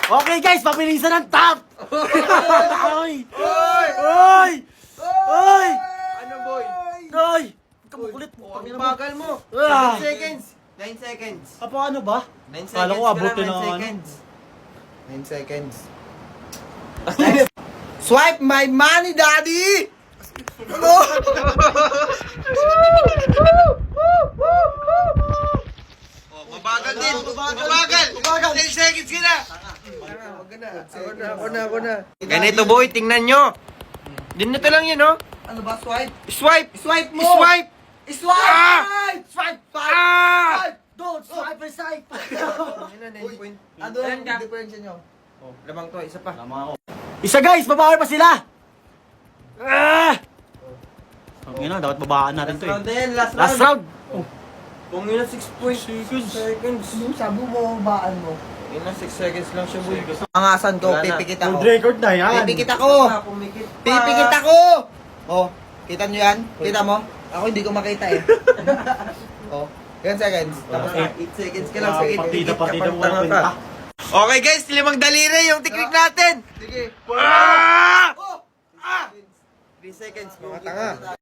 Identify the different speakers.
Speaker 1: Okay guys, pabilisan ng top! Oy!
Speaker 2: Oy!
Speaker 1: Oy! Oy!
Speaker 2: Ano, boy?
Speaker 1: Oy! Kamukulit mo.
Speaker 2: Ang bagal mo.
Speaker 1: Ah.
Speaker 2: 9 seconds. 9 seconds.
Speaker 1: Paano ba?
Speaker 2: 9 seconds.
Speaker 1: Kala ko abutin
Speaker 2: ka
Speaker 1: ng
Speaker 2: lang,
Speaker 1: ano.
Speaker 2: 9 seconds. 9 seconds. Swipe my money, daddy! Ano? Oh, mabagal din. Mabagal. 10 seconds ka na. Ako na. Ganito, boy, tingnan nyo. Ganito lang yun, no? Ano ba, swipe? Swipe!
Speaker 1: Swipe mo!
Speaker 2: Swipe!
Speaker 1: Swipe!
Speaker 2: Ah!
Speaker 1: Swipe!
Speaker 2: Ah!
Speaker 1: Don't swipe and swipe!
Speaker 2: Ano ang difference nyo? Oh, lamang to, isa pa.
Speaker 1: Isa guys, babawi pa sila! Ang ina, dapat babaan natin to eh. Last round!
Speaker 2: Kung yun na 6.6 seconds.
Speaker 3: Sabi mo, baan mo.
Speaker 2: Yun na 6 seconds lang siya, boy. Angasan ko,
Speaker 1: Wala na.
Speaker 2: pipikit ako.
Speaker 1: World record na yan!
Speaker 2: Pipikit ako! Pipikit ako! Oh, kita nyo yan? Kita mo? Ako hindi ko makita eh. Oh, 10 seconds. Tapos 8 seconds ka lang. Sige,
Speaker 1: Partida mo walang pinta.
Speaker 2: Okay guys, 5 daliri yung technique natin. Sige. 3 seconds, mga tanga.